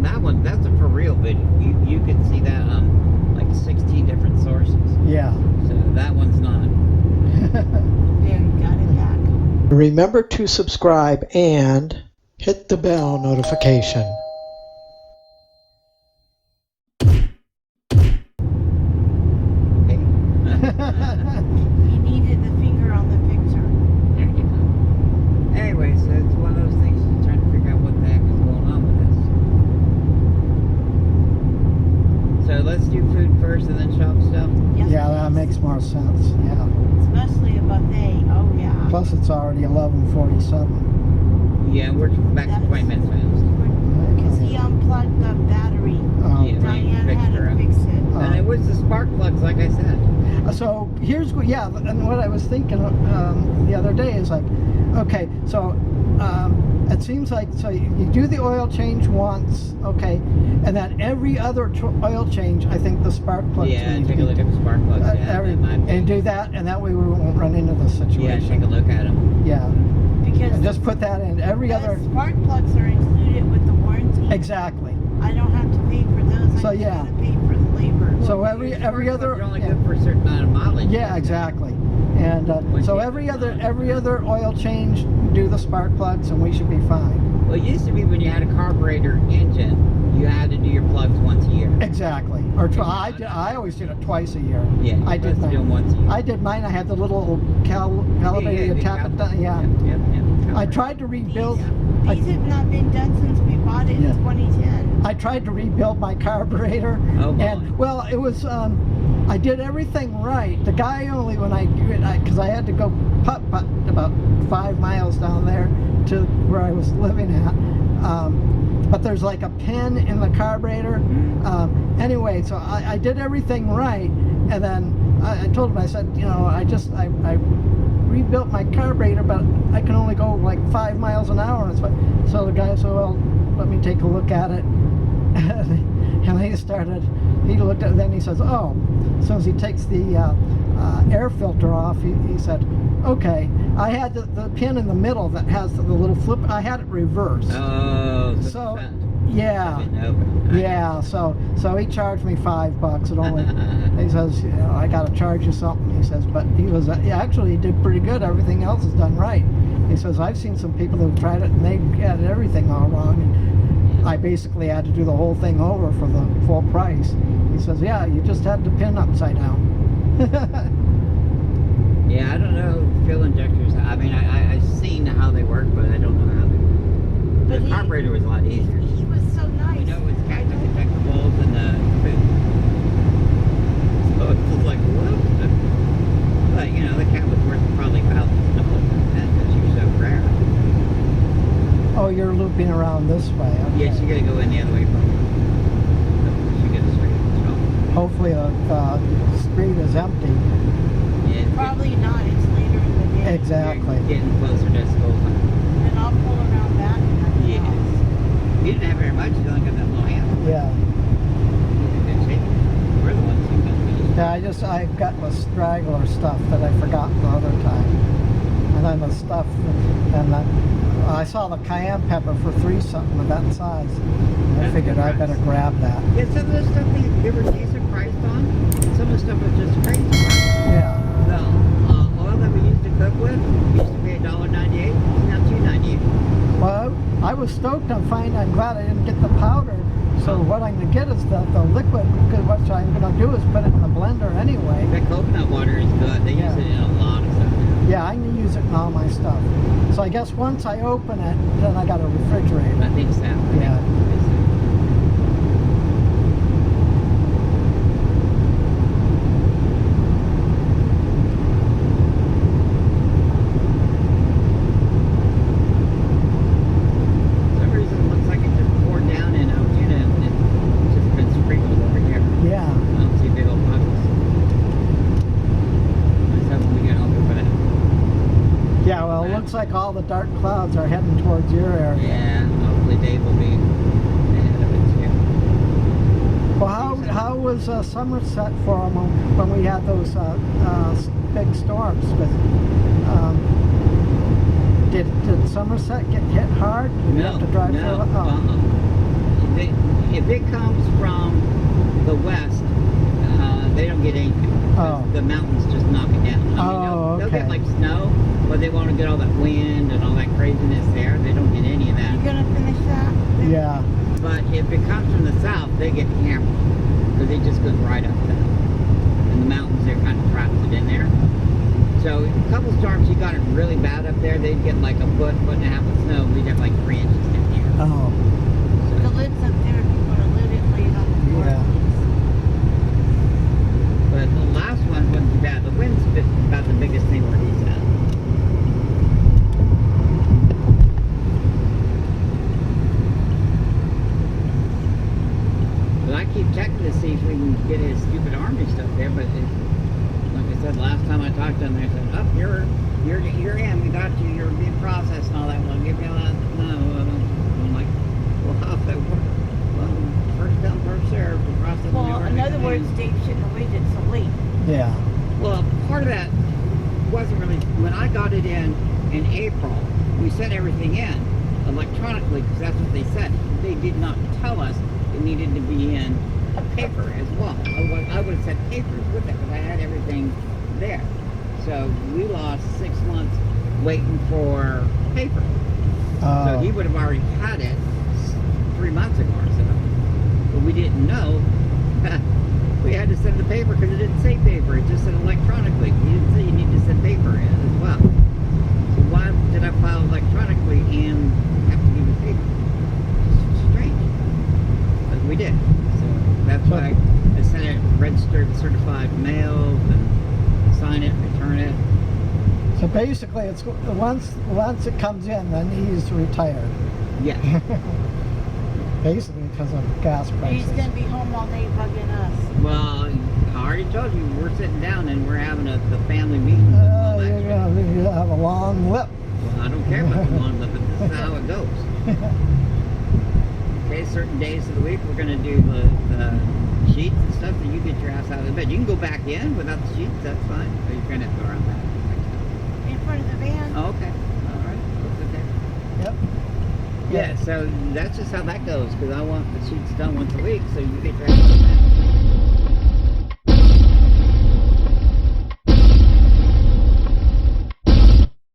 that one, that's a for real video. You can see that on like 16 different sources. Yeah. So that one's not. There, you got it back. Remember to subscribe and hit the bell notification. Okay. You needed the finger on the picture. There you go. Anyway, so it's one of those things you're trying to figure out what the heck is going on with this. So let's do food first and then shop stuff. Yes, Yeah, that please. makes more sense. Yeah. Especially a buffet. Oh, yeah. Plus, it's already 11:47. Yeah, we're back to 20 minutes fast. Because he unplugged the battery. Oh. Yeah, Diane had to fix it. And it was the spark plugs, like I said. So here's what, yeah, and what I was thinking the other day is like, okay, so it seems like, so you do the oil change once, okay, and then every other oil change, I think the spark plugs. Yeah, take a look at the spark plugs. And do that, and that way we won't run into this situation. Yeah, take a look at them. Yeah. Because And just put that in every other. spark plugs are included with the warranty. Exactly. I don't have to pay for those. So, I just yeah. gotta pay for the labor. So every other. You're only yeah. good for a certain amount of mileage. Yeah, exactly. And so every other oil change, do the spark plugs, and we should be fine. Well, it used to be when you had a carburetor engine, you had to do your plugs once a year. Exactly. Or I always did it twice a year. Yeah, I did do them mine. once a year. I did mine. I had the little calibrator. You tap it down. Yeah. Yep. I tried to rebuild. These have not been done since we bought it Yeah. in 2010. I tried to rebuild my carburetor, Oh, boy. and well, it was. I did everything right. The guy only when I do it, because I had to go putt about 5 miles down there to where I was living at. But there's like a pin in the carburetor. Anyway, so I did everything right, and then I told him, I said, you know, I rebuilt my carburetor, but I can only go like 5 miles an hour. So the guy said, well, let me take a look at it. And he looked at it, then he says, oh, as soon as he takes the air filter off, he said, okay, I had the pin in the middle that has the little flip, I had it reversed. Oh, So, yeah. Yeah, so he charged me $5. It only, he says, you know, I got to charge you something. He says, but yeah, actually he did pretty good. Everything else is done right. He says, I've seen some people who've tried it and they had everything all wrong. And I basically had to do the whole thing over for the full price. He says, yeah, you just had the pin upside down. Yeah, I don't know fuel injectors. I mean, I've seen how they work, but I don't know how they work. But The carburetor was a lot easier. He was so nice. We know it's got the injectables and the food. So it's just like, what? But, you know, the cat was worth probably thousands of dollars because you're so rare. Oh, you're looping around this way. Okay. Yes, you gotta go in the other way from here. You get straight to the shop. Hopefully the street is empty. Yeah, Probably not. It's later in the day. Exactly. you're getting closer to school time. And I'll pull around back and have the Yeah. house. You didn't have very much. You only got that little handle. Yeah. You're in good shape. We're the ones who got these. Yeah, I've got the straggler stuff that I forgot the other time. And then the stuff, and I saw the cayenne pepper for $3 something of that size. I That's figured good I price. better grab that. Yeah, some of the stuff they were decent priced on. Some of the stuff was just crazy priced. Yeah. The oil that we used to cook with used to be $1.98. It's now $2.98. Well, I was stoked on finding. I'm glad I didn't get the powder. So what I'm going to get is the liquid, because what I'm going to do is put it in the blender anyway. That coconut water is good. They use it in a lot of stuff now. Yeah, I'm going to use it in all my stuff. So I guess once I open it, then I got to refrigerate I it. think so. Yeah. For some reason, it looks like it just poured down in Altoona and it's just been sprinkled over here. Yeah. I don't see big old puddles. Let's hope we get home for that. Yeah, well, it looks like all the dark clouds are heading towards your area. Yeah, hopefully Dave will be ahead of it too. Well, how was Somerset for them when we had those big storms? Did Somerset get hit hard? Did you have to drive through it? Oh. if it comes from the west, they don't get anything. Oh. The mountains just knock it down. They'll get okay. like snow, but they want to get all that wind and all that craziness there. They don't get any of that. You gonna finish that? Yeah. But if it comes from the south, they get hammered because it just goes right up there. And the mountains, they're kind of trapped it in there. So a couple storms, you got it really bad up there. They'd get like a foot and a half of snow. We'd have like 3 inches down here. Oh. The lid's up there if you want to lid it so you don't Yeah. But the last one wasn't too bad. The wind's about the biggest thing where he's at. But I keep checking to see if we can get his stupid army stuff there. But like I said, last time I talked to him, they said, "Oh, you're in. We got you. You're being processed and all that." Well, give me all that. No, I'm like, well, how's that work? Well, first come, first served. The process. Well, in other words, Dave shouldn't have waited so late. Yeah. Well, part of that wasn't really when I got it in April. We sent everything in electronically because that's what they said. They did not tell us it needed to be in paper as well. I would have sent papers with it because I had everything there. So we lost 6 months waiting for paper. So he would have already had it 3 months ago or so. But we didn't know. We had to send the paper because it didn't say paper. It just said electronically. He didn't say you need to send paper in as well. So why did I file electronically and have to give you paper? It's strange. But we did. So that's why I sent it registered, certified, mailed, and sign it, return it. So basically, it's once it comes in, then he's retired. Yes. Basically, because of gas prices. He's gonna be home all day bugging us. Well, I already told you, we're sitting down and we're having the family meeting. And all that You're shit. gonna have a long lip. Well, I don't care about the long lip, but this is how it goes. Okay, certain days of the week we're going to do the sheets and stuff, so you get your ass out of the bed. You can go back in without the sheets, that's fine. Or you're going to have to go around back. In front of the van. Oh, okay. All right. That's okay. Yep. Yeah, so that's just how that goes, because I want the sheets done once a week, so you get your ass out of bed.